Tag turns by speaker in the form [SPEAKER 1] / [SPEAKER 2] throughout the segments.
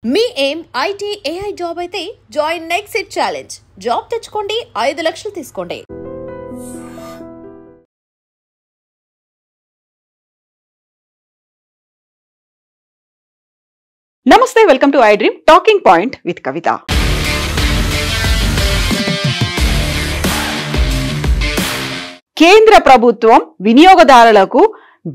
[SPEAKER 1] మీ ఏం IT AI job అయితే join next it challenge. Job తెచ్చుకోండి, 5 లక్షలు తీసుకోండి.
[SPEAKER 2] నమస్తే, welcome to I dream talking point with Kavitha. కేంద్ర ప్రభుత్వం వినియోగదారులకు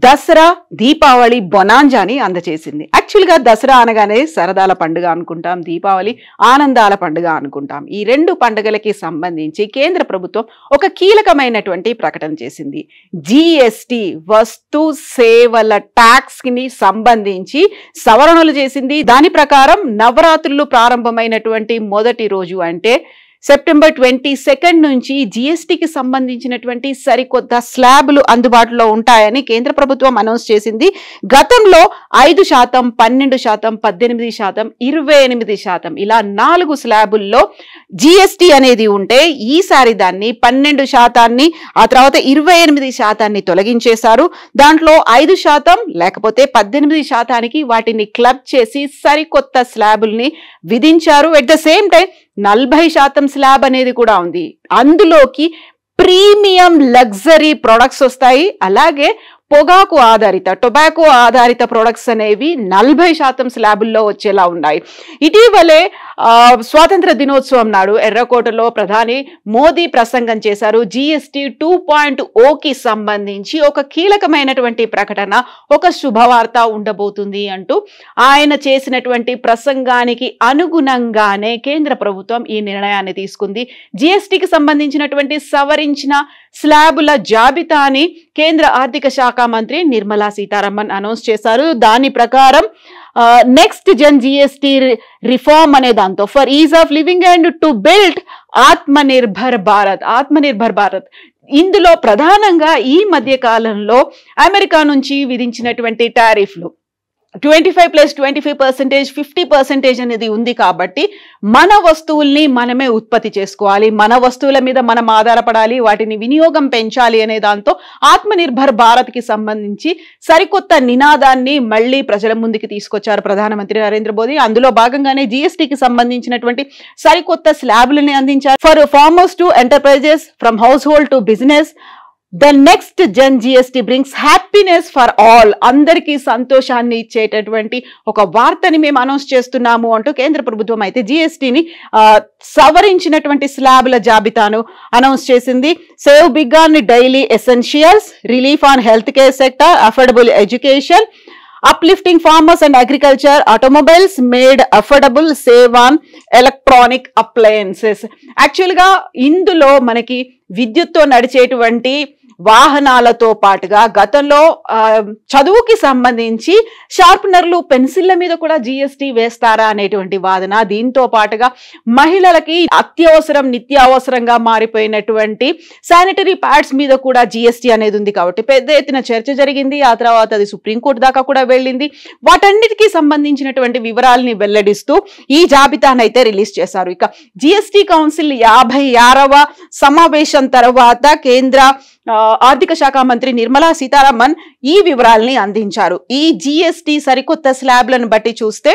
[SPEAKER 2] దసరా దీపావళి బొనాంజాని అందజేసింది. యాక్చువల్గా దసరా అనగానే సరదాల పండుగ అనుకుంటాం, దీపావళి ఆనందాల పండుగ అనుకుంటాం. ఈ రెండు పండుగలకి సంబంధించి కేంద్ర ప్రభుత్వం ఒక కీలకమైనటువంటి ప్రకటన చేసింది. జిఎస్టి వస్తు సేవల ట్యాక్స్ ని సంబంధించి సవరణలు చేసింది. దాని ప్రకారం నవరాత్రులు ప్రారంభమైనటువంటి మొదటి రోజు అంటే సెప్టెంబర్ 22 నుంచి జిఎస్టికి సంబంధించినటువంటి సరికొత్త స్లాబులు అందుబాటులో ఉంటాయని కేంద్ర ప్రభుత్వం అనౌన్స్ చేసింది. గతంలో 5%, 12%, 18%, 28% ఇలా 4 స్లాబుల్లో జిఎస్టి అనేది ఉంటే ఈసారి దాన్ని 12%, ఆ తర్వాత 28% తొలగించేశారు. దాంట్లో 5% లేకపోతే 18%కి వాటిని క్లబ్ చేసి సరికొత్త స్లాబుల్ని విధించారు. At the same time 40% slab అనేది కూడా ఉంది. అందులోకి ప్రీమియం లగ్జరీ ప్రొడక్ట్స్ వస్తాయి. అలాగే పొగాకు ఆధారిత టొబాకో ఆధారిత ప్రొడక్ట్స్ అనేవి 40% స్లాబుల్లో వచ్చేలా ఉన్నాయి. ఇటీవలే స్వాతంత్ర దినోత్సవం నాడు ఎర్రకోటలో ప్రధాని మోదీ ప్రసంగం చేశారు. జిఎస్టి 2.0కి సంబంధించి ఒక కీలకమైనటువంటి ప్రకటన, ఒక శుభవార్త ఉండబోతుంది అంటూ ఆయన చేసినటువంటి ప్రసంగానికి అనుగుణంగానే కేంద్ర ప్రభుత్వం ఈ నిర్ణయాన్ని తీసుకుంది. జిఎస్టికి సంబంధించినటువంటి సవరించిన స్లాబుల జాబితాని కేంద్ర ఆర్థిక శాఖ మంత్రి నిర్మలా సీతారామన్ అనౌన్స్ చేశారు. దాని ప్రకారం నెక్స్ట్ జన్ జిఎస్టి రిఫార్మ్ అనే దాంతో for is of living and to build Atmanirbhar Bharat ఇందులో ప్రధానంగా ఈ మధ్య కాలంలో అమెరికా నుంచి విధించినటువంటి టారిఫ్లు 25+25%, 50% అనేది ఉంది. కాబట్టి మన వస్తువుల్ని మనమే ఉత్పత్తి చేసుకోవాలి, మన వస్తువుల మీద మనం ఆధారపడాలి, వాటిని వినియోగం పెంచాలి అనే దాంతో ఆత్మనిర్భర్ భారత్కి సంబంధించి సరికొత్త నినాదాన్ని మళ్ళీ ప్రజల ముందుకి తీసుకొచ్చారు ప్రధానమంత్రి నరేంద్ర మోదీ. అందులో భాగంగానే జిఎస్టికి సంబంధించినటువంటి సరికొత్త స్లాబులని అందించారు. For farmers to enterprises, from house hold to business, the next Jan GST brings happiness for all. అందరికీ సంతోషాన్ని ఇచ్చేటటువంటి ఒక వార్తని మేము అనౌన్స్ చేస్తున్నాము అంటూ కేంద్ర ప్రభుత్వం అయితే జిఎస్టిని సవరించినటువంటి స్లాబుల జాబితాను అనౌన్స్ చేసింది. Save big on daily essentials, relief on health care sector, affordable education, uplifting farmers and agriculture, automobiles made affordable, save on electronic appliances. యాక్చువల్గా ఇందులో మనకి విద్యుత్తో నడిచేటువంటి వాహనాలతో పాటుగా గతంలో చదువుకి సంబంధించి షార్ప్నర్లు, పెన్సిళ్ల మీద కూడా జిఎస్టి వేస్తారా అనేటువంటి వాదన, దీంతో పాటుగా మహిళలకి అత్యవసరం నిత్యావసరంగా మారిపోయినటువంటి శానిటరీ ప్యాడ్స్ మీద కూడా జిఎస్టి అనేది ఉంది. కాబట్టి పెద్ద ఎత్తున చర్చ జరిగింది. ఆ తర్వాత అది సుప్రీంకోర్టు దాకా కూడా వెళ్ళింది. వాటన్నిటికీ సంబంధించినటువంటి వివరాలని వెల్లడిస్తూ ఈ జాబితానైతే రిలీజ్ చేశారు. ఇక జిఎస్టి కౌన్సిల్ 56వ సమావేశం తర్వాత కేంద్ర ఆర్థిక శాఖ మంత్రి నిర్మలా సీతారామన్ ఈ వివరాలని అందించారు. ఈ జిఎస్టి సరికొత్త స్లాబ్లను బట్టి చూస్తే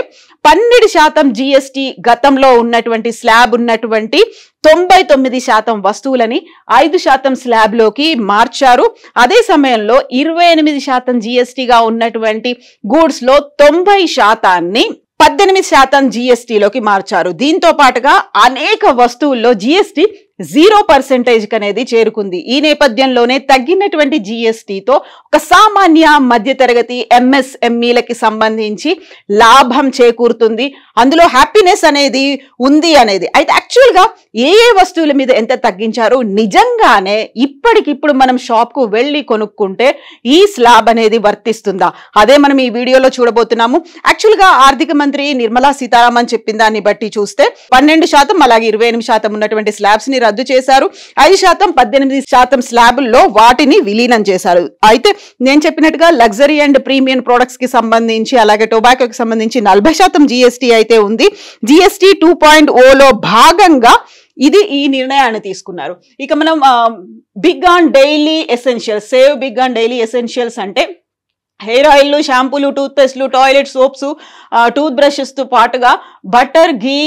[SPEAKER 2] 12% జిఎస్టి గతంలో ఉన్నటువంటి స్లాబ్ ఉన్నటువంటి 99% వస్తువులని 5% స్లాబ్లోకి మార్చారు. అదే సమయంలో 28% జిఎస్టిగా ఉన్నటువంటి గూడ్స్ లో 90%ని 18% జిఎస్టిలోకి మార్చారు. దీంతో పాటుగా అనేక వస్తువుల్లో జిఎస్టి 0% అనేది చేరుకుంది. ఈ నేపథ్యంలోనే తగ్గినటువంటి జిఎస్టితో ఒక సామాన్య మధ్యతరగతి ఎంఎస్ఎంఈలకి సంబంధించి లాభం చేకూరుతుంది. అందులో హ్యాపీనెస్ అనేది ఉంది అనేది. అయితే యాక్చువల్గా ఏ వస్తువుల మీద ఎంత తగ్గించారు, నిజంగానే ఇప్పటికిప్పుడు మనం షాప్కు వెళ్ళి కొనుక్కుంటే ఈ స్లాబ్ అనేది వర్తిస్తుందా, అదే మనం ఈ వీడియోలో చూడబోతున్నాము. యాక్చువల్గా ఆర్థిక మంత్రి నిర్మలా సీతారామన్ చెప్పిన దాన్ని బట్టి చూస్తే 12% అలాగే 28% ఉన్నటువంటి స్లాబ్స్ ని రద్దు చేశారు. 5%, 18% స్లాబుల్లో వాటిని విలీనం చేశారు. అయితే నేను చెప్పినట్టుగా లగ్జరీ అండ్ ప్రీమియం ప్రొడక్ట్స్ కి సంబంధించి అలాగే టొబాకోకి సంబంధించి 40% జిఎస్టి అయితే ఉంది. జిఎస్టి 2.0లో భాగంగా ఇది ఈ నిర్ణయాన్ని తీసుకున్నారు. ఇక మనం big on daily essentials, save big on daily essentials అంటే హెయిర్ ఆయిల్, షాంపూలు, టూత్పేస్ట్లు, టాయిలెట్ సోప్స్, టూత్ బ్రషెస్తో పాటుగా బటర్, ఘీ,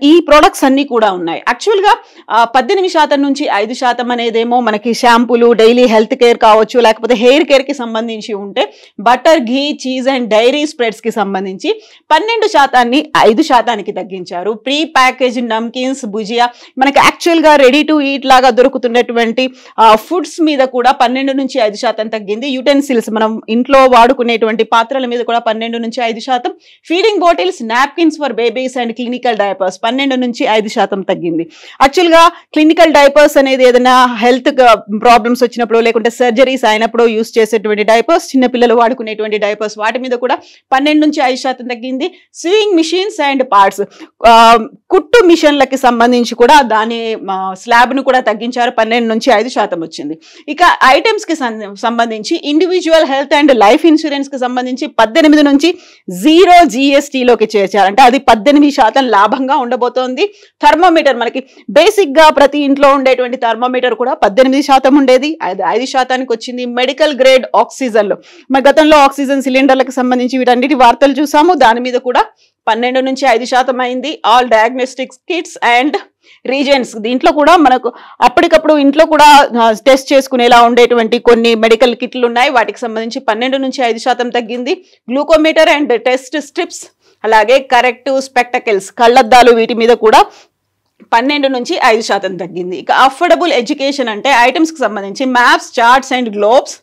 [SPEAKER 2] ఈ ప్రొడక్ట్స్ అన్నీ కూడా ఉన్నాయి. యాక్చువల్గా 18% నుంచి 5% అనేదేమో మనకి షాంపూలు, డైలీ హెల్త్ కేర్ కావచ్చు, లేకపోతే హెయిర్ కేర్కి సంబంధించి ఉంటే butter, ghee, cheese and dairy స్ప్రెడ్స్కి సంబంధించి 12%ని 5%కి తగ్గించారు. ప్రీ ప్యాకేజ్ నమ్కిన్స్, భుజియా, మనకి యాక్చువల్గా రెడీ టు ఈట్ లాగా దొరుకుతున్నటువంటి ఫుడ్స్ మీద కూడా 12 నుంచి 5% తగ్గింది. యూటెన్సిల్స్, మనం ఇంట్లో వాడుకునేటువంటి పాత్రల మీద కూడా 12 నుంచి 5%. Feeding bottles, napkins for babies and clinical diapers 12 నుంచి 5% తగ్గింది. యాక్చువల్గా క్లినికల్ డైపర్స్ అనేది ఏదైనా హెల్త్ ప్రాబ్లమ్స్ వచ్చినప్పుడు లేకుంటే సర్జరీస్ అయినప్పుడు యూస్ చేసేటువంటి డైపర్స్, చిన్నపిల్లలు వాడుకునేటువంటి డైపర్స్, వాటి మీద కూడా 12 నుంచి 5% తగ్గింది. స్వింగ్ మిషన్స్ అండ్ పార్ట్స్, కుట్టు మిషన్లకి సంబంధించి కూడా దాని స్లాబ్ను కూడా తగ్గించారు, 12 నుంచి 5% వచ్చింది. ఇక ఐటమ్స్కి సంబంధించి ఇండివిజువల్ హెల్త్ అండ్ లైఫ్ ఇన్సూరెన్స్కి సంబంధించి 18 నుంచి 0 GSTలోకి చేర్చారు. అంటే అది 18% లాభంగా ఉండబోతోంది. థర్మోమీటర్, మనకి బేసిక్గా ప్రతి ఇంట్లో ఉండేటువంటి థర్మోమీటర్ కూడా 18% ఉండేది, అది 5%కి వచ్చింది. మెడికల్ గ్రేడ్ ఆక్సిజన్లు, మన గతంలో ఆక్సిజన్ సిలిండర్లకు సంబంధించి వీటన్నిటి వార్తలు చూసాము, దాని మీద కూడా 12 నుంచి 5% అయింది. All diagnostics kits and reagents, దీంట్లో కూడా మనకు అప్పటికప్పుడు ఇంట్లో కూడా టెస్ట్ చేసుకునేలా ఉండేటువంటి కొన్ని మెడికల్ కిట్లు ఉన్నాయి, వాటికి సంబంధించి 12 నుంచి 5% తగ్గింది. గ్లూకోమీటర్ అండ్ టెస్ట్ స్ట్రిప్స్, అలాగే కరెక్టివ్ స్పెక్టకల్స్, కళ్ళద్దాలు, వీటి మీద కూడా 12 నుంచి 5% తగ్గింది. ఇక అఫోర్డబుల్ ఎడ్యుకేషన్ అంటే ఐటమ్స్కి సంబంధించి maps, charts and globes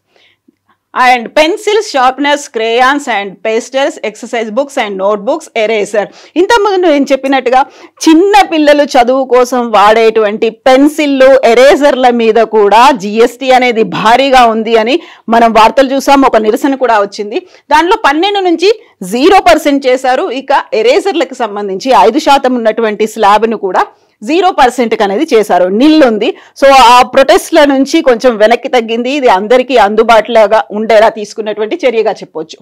[SPEAKER 2] and pencils, sharpeners, crayons and pastels, exercise books and note books, eraser. ఇంతకుముందు నేను చెప్పినట్టుగా చిన్న పిల్లలు చదువు కోసం వాడేటువంటి పెన్సిళ్ళు, ఎరేజర్ల మీద కూడా GST అనేది భారీగా ఉంది అని మనం వార్తలు చూసాం, ఒక నిరసన కూడా వచ్చింది. దాంట్లో 12 నుంచి 0% చేశారు. ఇక ఎరేజర్లకు సంబంధించి 5% ఉన్నటువంటి స్లాబ్ను కూడా 0% అనేది చేశారు, నిల్ ఉంది. సో ఆ ప్రొటెస్ట్ల నుంచి కొంచెం వెనక్కి తగ్గింది. ఇది అందరికీ అందుబాటులోగా ఉండేలా తీసుకున్నటువంటి చర్యగా చెప్పొచ్చు.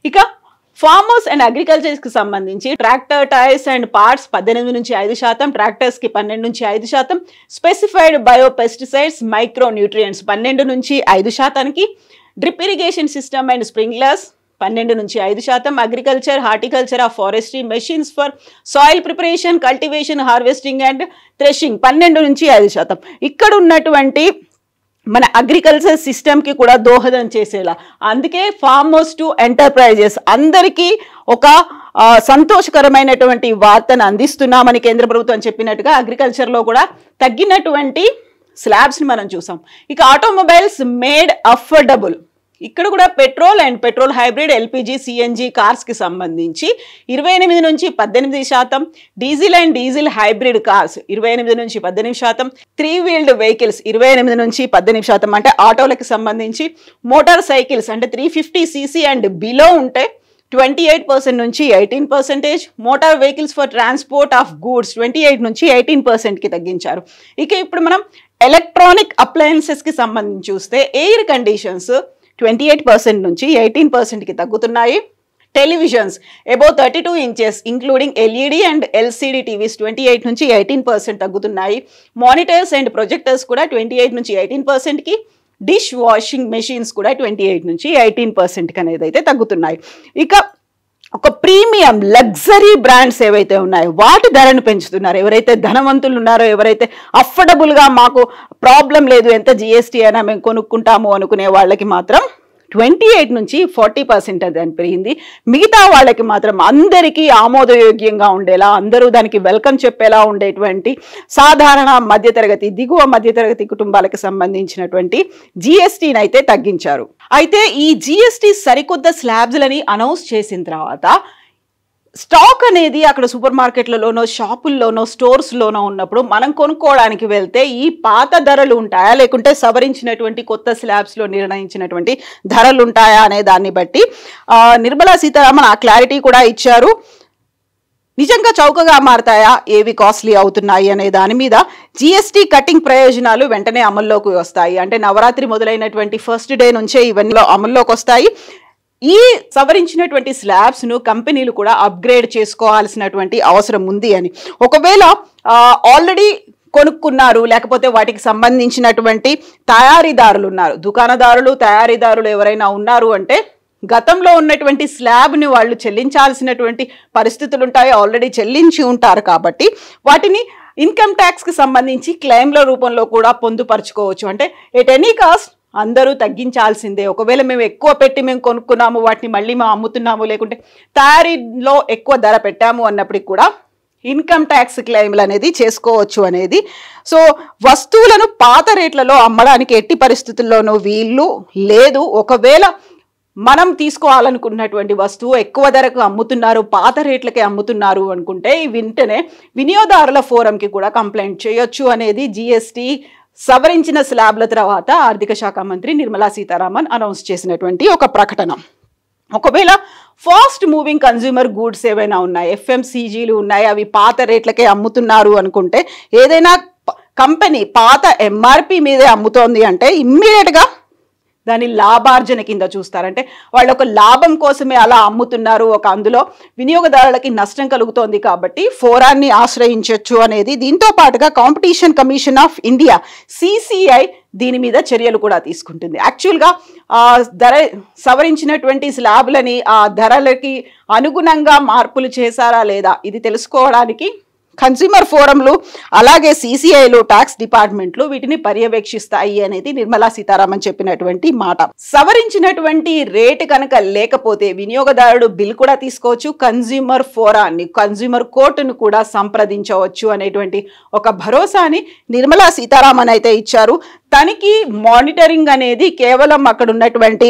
[SPEAKER 2] ఇక ఫార్మర్స్ అండ్ అగ్రికల్చర్స్కి సంబంధించి ట్రాక్టర్ టైర్స్ అండ్ పార్ట్స్ 18 నుంచి 5%, ట్రాక్టర్స్కి 12 నుంచి 5%, specified bio pesticides, micro nutrients 12 నుంచి 5%కి, drip irrigation system and sprinklers 12 నుంచి 5%, agriculture, horticulture, forestry, machines for soil preparation, cultivation, harvesting and threshing 12 నుంచి 5%. ఇక్కడ ఉన్నటువంటి మన అగ్రికల్చర్ సిస్టమ్కి కూడా దోహదం చేసేలా, అందుకే ఫార్మర్స్ టు ఎంటర్ప్రైజెస్ అందరికీ ఒక సంతోషకరమైనటువంటి వార్తను అందిస్తున్నామని కేంద్ర ప్రభుత్వం చెప్పినట్టుగా అగ్రికల్చర్లో కూడా తగ్గినటువంటి స్లాబ్స్ని మనం చూసాం. ఇక ఆటోమొబైల్స్ మేడ్ అఫోర్డబుల్, ఇక్కడ కూడా petrol and petrol hybrid, LPG, CNG కార్స్కి సంబంధించి 28 నుంచి 18%, diesel and diesel hybrid cars 28 నుంచి 18%, 3 వీల్డ్ వెహికల్స్ 28 నుంచి 18%, అంటే ఆటోలకు సంబంధించి. మోటార్ సైకిల్స్ అంటే 350cc అండ్ బిలో ఉంటే 28% నుంచి 18%, motor vehicles for transport of goods 28 నుంచి 18%కి తగ్గించారు. ఇక ఇప్పుడు మనం ఎలక్ట్రానిక్ అప్లయన్సెస్కి సంబంధించి చూస్తే ఎయిర్ కండిషన్స్ 28% నుంచి 18%కి తగ్గుతున్నాయి. Televisions above 32 inches including LED and LCD TVs 28 నుంచి 18% తగ్గుతున్నాయి. మానిటర్స్ అండ్ ప్రొజెక్టర్స్ కూడా 28 నుంచి 18%కి, డిష్ వాషింగ్ మెషిన్స్ కూడా 28 నుంచి 18%కి అనేది అయితే తగ్గుతున్నాయి. ఇక ఒక ప్రీమియం లగ్జరీ బ్రాండ్స్ ఏవైతే ఉన్నాయో వాటి ధరను పెంచుతున్నారు. ఎవరైతే ధనవంతులు ఉన్నారో, ఎవరైతే అఫోర్డబుల్గా మాకు ప్రాబ్లం లేదు ఎంత GST అయినా మేము కొనుక్కుంటాము అనుకునే వాళ్ళకి మాత్రం 28 నుంచి 40% అది పెరిగింది. మిగతా వాళ్ళకి మాత్రం అందరికీ ఆమోదయోగ్యంగా ఉండేలా, అందరూ దానికి వెల్కమ్ చెప్పేలా ఉండేటువంటి సాధారణ మధ్యతరగతి, దిగువ మధ్యతరగతి కుటుంబాలకు సంబంధించినటువంటి GSTని అయితే తగ్గించారు. అయితే ఈ GST సరికొత్త స్లాబ్స్లని అనౌన్స్ చేసిన తర్వాత స్టాక్ అనేది అక్కడ సూపర్ మార్కెట్లలోనో, షాపుల్లోనో, స్టోర్స్లోనో ఉన్నప్పుడు మనం కొనుక్కోవడానికి వెళ్తే ఈ పాత ధరలు ఉంటాయా, లేకుంటే సవరించినటువంటి కొత్త స్లాబ్స్లో నిర్ణయించినటువంటి ధరలు ఉంటాయా అనే దాన్ని బట్టి నిర్మలా సీతారామన్ ఆ క్లారిటీ కూడా ఇచ్చారు. నిజంగా చౌకగా మారతాయా, ఏవి కాస్ట్లీ అవుతున్నాయి అనే దాని మీద GST కటింగ్ ప్రయోజనాలు వెంటనే అమల్లోకి వస్తాయి. అంటే నవరాత్రి మొదలైనటువంటి ఫస్ట్ డే నుంచే ఇవన్నీ అమల్లోకి వస్తాయి. ఈ సవరించినటువంటి స్లాబ్స్ను కంపెనీలు కూడా అప్గ్రేడ్ చేసుకోవాల్సినటువంటి అవసరం ఉంది అని. ఒకవేళ ఆల్రెడీ కొనుక్కున్నారు, లేకపోతే వాటికి సంబంధించినటువంటి తయారీదారులు ఉన్నారు, దుకాణదారులు, తయారీదారులు ఎవరైనా ఉన్నారు అంటే గతంలో ఉన్నటువంటి స్లాబ్ని వాళ్ళు చెల్లించాల్సినటువంటి పరిస్థితులు ఉంటాయి, ఆల్రెడీ చెల్లించి ఉంటారు కాబట్టి వాటిని ఇన్కమ్ ట్యాక్స్కి సంబంధించి క్లెయిమ్ల రూపంలో కూడా పొందుపరచుకోవచ్చు. అంటే ఎట్ ఎనీ కాస్ట్ అందరూ తగ్గించాల్సిందే. ఒకవేళ మేము ఎక్కువ పెట్టి మేము కొనుక్కున్నాము, వాటిని మళ్ళీ మేము అమ్ముతున్నాము, లేకుంటే తయారీలో ఎక్కువ ధర పెట్టాము అన్నప్పటికి కూడా ఇన్కమ్ ట్యాక్స్ క్లెయిమ్లు అనేది చేసుకోవచ్చు అనేది. సో వస్తువులను పాత రేట్లలో అమ్మడానికి ఎట్టి పరిస్థితుల్లోనూ వీళ్ళు లేదు. ఒకవేళ మనం తీసుకోవాలనుకున్నటువంటి వస్తువు ఎక్కువ ధరకు అమ్ముతున్నారు, పాత రేట్లకే అమ్ముతున్నారు అనుకుంటే వెంటనే వినియోగదారుల ఫోరంకి కూడా కంప్లైంట్ చేయొచ్చు అనేది జిఎస్టీ సవరించిన స్లాబ్ల తర్వాత ఆర్థిక శాఖ మంత్రి నిర్మలా సీతారామన్ అనౌన్స్ చేసినటువంటి ఒక ప్రకటన. ఒకవేళ ఫాస్ట్ మూవింగ్ కన్జ్యూమర్ గూడ్స్ ఏవైనా ఉన్నాయి, ఎఫ్ఎంసీజీలు ఉన్నాయి, అవి పాత రేట్లకే అమ్ముతున్నారు అనుకుంటే, ఏదైనా కంపెనీ పాత ఎంఆర్పి మీదే అమ్ముతోంది అంటే ఇమ్మీడియట్గా దాన్ని లాభార్జన కింద చూస్తారంటే వాళ్ళు ఒక లాభం కోసమే అలా అమ్ముతున్నారు, ఒక అందులో వినియోగదారులకి నష్టం కలుగుతోంది కాబట్టి ఫోరాన్ని ఆశ్రయించవచ్చు అనేది. దీంతో పాటుగా competition commission of India CCI దీని మీద చర్యలు కూడా తీసుకుంటుంది. యాక్చువల్గా ధర సవరించినటువంటి స్లాబ్లని ఆ ధరలకి అనుగుణంగా మార్పులు చేశారా లేదా ఇది తెలుసుకోవడానికి కన్స్యూమర్ ఫోరంలు అలాగే సిసిఐలు ట్యాక్స్ డిపార్ట్మెంట్లు వీటిని పర్యవేక్షిస్తాయి అనేది నిర్మలా సీతారామన్ చెప్పినటువంటి మాట. సవరించినటువంటి రేటు కనుక లేకపోతే వినియోగదారుడు బిల్ కూడా తీసుకోవచ్చు, కన్స్యూమర్ ఫోరాన్ని కన్స్యూమర్ కోర్టును కూడా సంప్రదించవచ్చు అనేటువంటి ఒక భరోసాని నిర్మలా సీతారామన్ అయితే ఇచ్చారు. తనకి మానిటరింగ్ అనేది కేవలం అక్కడ ఉన్నటువంటి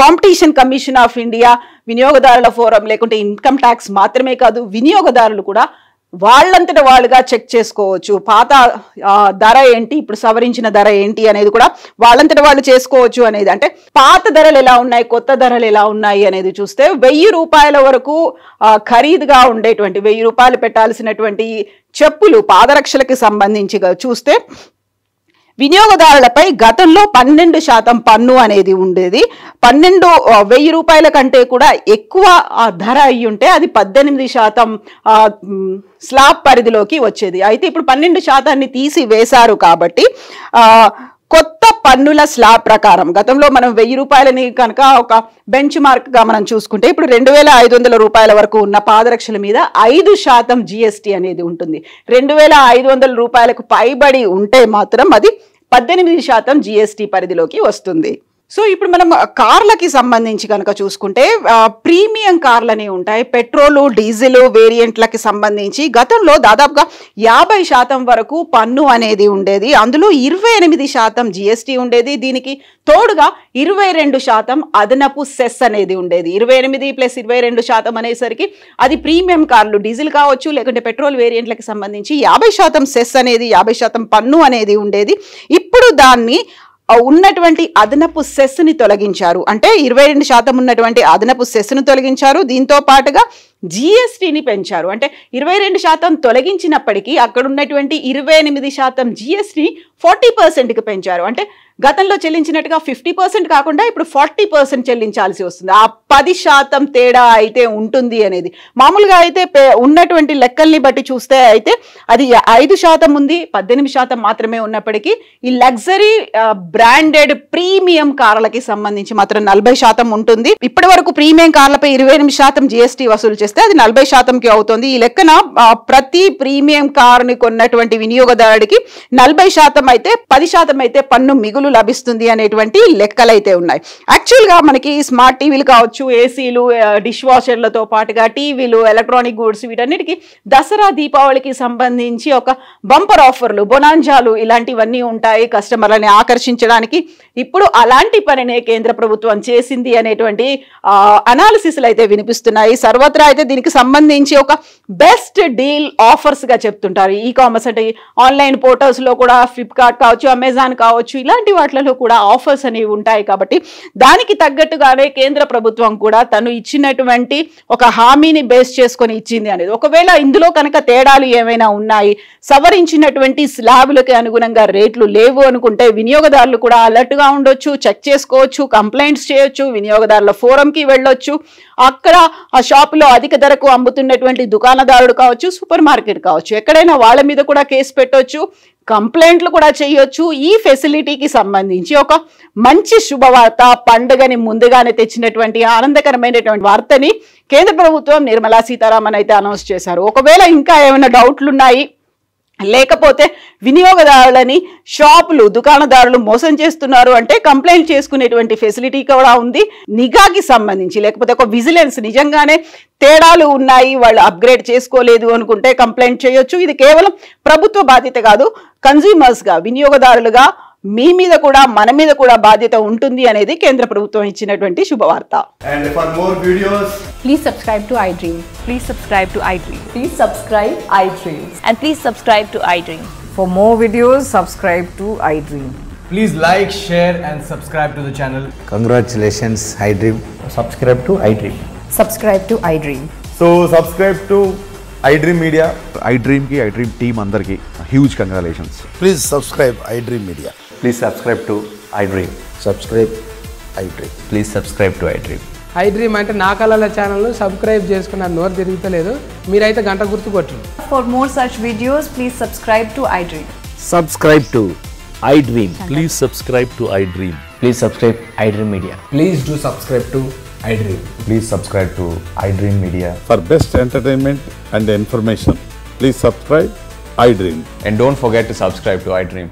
[SPEAKER 2] కాంపిటీషన్ కమిషన్ ఆఫ్ ఇండియా, వినియోగదారుల ఫోరం లేకుంటే ఇన్కమ్ ట్యాక్స్ మాత్రమే కాదు, వినియోగదారులు కూడా వాళ్ళంతట వాళ్ళుగా చెక్ చేసుకోవచ్చు. పాత ధర ఏంటి, ఇప్పుడు సవరించిన ధర ఏంటి అనేది కూడా వాళ్ళంతట వాళ్ళు చేసుకోవచ్చు అనేది. అంటే పాత ధరలు ఎలా ఉన్నాయి, కొత్త ధరలు ఎలా ఉన్నాయి అనేది చూస్తే 1000 రూపాయల వరకు ఖరీదుగా ఉండేటువంటి 1000 రూపాయలు పెట్టాల్సినటువంటి చెప్పులు పాదరక్షలకి సంబంధించి చూస్తే వినియోగదారులపై గతంలో 12% పన్ను అనేది ఉండేది. 1000 రూపాయల కంటే కూడా ఎక్కువ ధర అయ్యి ఉంటే అది 18% స్లాబ్ పరిధిలోకి వచ్చేది. అయితే ఇప్పుడు 12% తీసి వేశారు కాబట్టి కొత్త పన్నుల స్లాబ్ ప్రకారం గతంలో మనం 1000 రూపాయలని కనుక ఒక బెంచ్ మార్క్గా మనం చూసుకుంటే ఇప్పుడు 2500 రూపాయల వరకు ఉన్న పాదరక్షల మీద 5% జిఎస్టీ అనేది ఉంటుంది. 2500 రూపాయలకు పైబడి ఉంటే మాత్రం అది 18% జిఎస్టీ పరిధిలోకి వస్తుంది. సో ఇప్పుడు మనం కార్లకి సంబంధించి కనుక చూసుకుంటే ప్రీమియం కార్లని ఉంటాయి, పెట్రోలు డీజిల్ వేరియంట్లకి సంబంధించి గతంలో దాదాపుగా 50% వరకు పన్ను అనేది ఉండేది. అందులో 28% జిఎస్టీ ఉండేది. దీనికి తోడుగా 22% అదనపు సెస్ అనేది ఉండేది. 28 + 22% అనేసరికి అది ప్రీమియం కార్లు డీజిల్ కావచ్చు లేకుంటే పెట్రోల్ వేరియంట్లకి సంబంధించి 50% సెస్ అనేది 50% పన్ను అనేది ఉండేది. ఇప్పుడు దాన్ని ఉన్నటువంటి అదనపు సెస్ని తొలగించారు. అంటే 22% ఉన్నటువంటి అదనపు సెస్ను తొలగించారు. దీంతో పాటుగా జిఎస్టీని పెంచారు. అంటే 22% తొలగించినప్పటికీ అక్కడ ఉన్నటువంటి 28% జిఎస్టీని 40%కి పెంచారు. అంటే గతంలో చెల్లించినట్టుగా 50% కాకుండా ఇప్పుడు 40% చెల్లించాల్సి వస్తుంది. ఆ 10% తేడా అయితే ఉంటుంది అనేది. మామూలుగా అయితే ఉన్నటువంటి లెక్కల్ని బట్టి చూస్తే అయితే అది 5% ఉంది, 18% మాత్రమే ఉన్నప్పటికీ ఈ లగ్జరీ బ్రాండెడ్ ప్రీమియం కార్లకి సంబంధించి మాత్రం 40% ఉంటుంది. ఇప్పటి వరకు ప్రీమియం కార్లపై 28% జిఎస్టీ వసూలు చేస్తే అది 40%కి అవుతుంది. ఈ లెక్కన ప్రతి ప్రీమియం కారుని కొన్నటువంటి వినియోగదారుడికి 40% అయితే 10% అయితే పన్ను మిగులు లభిస్తుంది అనేటువంటి లెక్కలైతే ఉన్నాయి. యాక్చువల్గా మనకి స్మార్ట్ టీవీలు కావచ్చు, ఏసీలు, డిష్ వాషర్లతో పాటుగా టీవీలు, ఎలక్ట్రానిక్ గూడ్స్ వీటన్నిటికీ దసరా దీపావళికి సంబంధించి ఒక బంపర్ ఆఫర్లు, బొనాంజాలు ఇలాంటివన్నీ ఉంటాయి కస్టమర్లని ఆకర్షించడానికి. ఇప్పుడు అలాంటి పనినే కేంద్ర ప్రభుత్వం చేసింది అనేటువంటి అనాలిసిస్లు అయితే వినిపిస్తున్నాయి. సర్వత్రా అయితే దీనికి సంబంధించి ఒక బెస్ట్ డీల్ ఆఫర్స్ గా చెప్తుంటారు. ఈ కామర్స్ అంటే ఆన్లైన్ పోర్టల్స్ లో కూడా ఫ్లిప్కార్ట్ కావచ్చు, అమెజాన్ కావచ్చు, ఇలాంటి వాటిలో కూడా ఆఫర్స్ అనేవి ఉంటాయి. కాబట్టి దానికి తగ్గట్టుగానే కేంద్ర ప్రభుత్వం కూడా తను ఇచ్చినటువంటి ఒక హామీని బేస్ చేసుకొని ఇచ్చింది అనేది. ఒకవేళ ఇందులో కనుక తేడాలు ఏమైనా ఉన్నాయి, సవరించినటువంటి స్లాబులకి అనుగుణంగా రేట్లు లేవు అనుకుంటే వినియోగదారులు కూడా అలర్ట్ గా ఉండొచ్చు, చెక్ చేసుకోవచ్చు, కంప్లైంట్స్ చేయొచ్చు, వినియోగదారుల ఫోరంకి వెళ్ళొచ్చు. అక్కడ ఆ షాపులో అధిక ధరకు అమ్ముతున్నటువంటి దుకాణదారుడు కావచ్చు, సూపర్ మార్కెట్ కావచ్చు, ఎక్కడైనా వాళ్ళ మీద కూడా కేసు పెట్టొచ్చు, కంప్లైంట్లు కూడా చేయొచ్చు. ఈ ఫెసిలిటీకి సంబంధించి ఒక మంచి శుభవార్త, పండుగని ముందుగానే తెచ్చినటువంటి ఆనందకరమైనటువంటి వార్తని కేంద్ర ప్రభుత్వం నిర్మలా సీతారామన్ అయితే అనౌన్స్ చేశారు. ఒకవేళ ఇంకా ఏమైనా డౌట్లు ఉన్నాయి, లేకపోతే వినియోగదారులని షాపులు, దుకాణదారులు మోసం చేస్తున్నారు అంటే కంప్లైంట్ చేసుకునేటువంటి ఫెసిలిటీ కూడా ఉంది. నిఘాకి సంబంధించి లేకపోతే ఒక విజిలెన్స్ నిజంగానే తేడాలు ఉన్నాయి, వాళ్ళు అప్గ్రేడ్ చేసుకోలేదు అనుకుంటే కంప్లైంట్ చేయొచ్చు. ఇది కేవలం ప్రభుత్వ బాధ్యత కాదు, కన్స్యూమర్స్గా, వినియోగదారులుగా మీ మీద కూడా మన మీద కూడా బాధ్యత ఉంటుంది అనేది కేంద్ర ప్రభుత్వం ఇచ్చినటువంటి శుభవార్త.
[SPEAKER 3] And for more videos,
[SPEAKER 4] please subscribe to iDream.
[SPEAKER 5] Please subscribe to iDream.
[SPEAKER 4] Please subscribe iDream.
[SPEAKER 5] And please subscribe to iDream.
[SPEAKER 4] For more videos, subscribe to iDream.
[SPEAKER 3] please like, share and subscribe to the channel.
[SPEAKER 6] Congratulations, iDream.
[SPEAKER 7] Subscribe to iDream.
[SPEAKER 4] Subscribe to iDream.
[SPEAKER 3] So subscribe to iDream Media.
[SPEAKER 8] iDream ki iDream team andarki huge congratulations.
[SPEAKER 6] Please subscribe iDream Media.
[SPEAKER 7] Please subscribe to iDream.
[SPEAKER 6] Subscribe iDream.
[SPEAKER 7] Please subscribe to iDream.
[SPEAKER 9] iDream అంటే నా కళల channel subscribe చేసుకున్న నోరు తిరుగుతలేదు, మీరైతే గంట గుర్తు కొట్టండి.
[SPEAKER 4] For more such videos, please subscribe to iDream.
[SPEAKER 6] Subscribe to iDream.
[SPEAKER 10] Please subscribe to iDream.
[SPEAKER 7] Please subscribe iDream Media.
[SPEAKER 3] Please do subscribe to iDream.
[SPEAKER 7] Please subscribe to iDream Media.
[SPEAKER 8] For best entertainment and information, please subscribe iDream.
[SPEAKER 7] And don't forget to subscribe to iDream.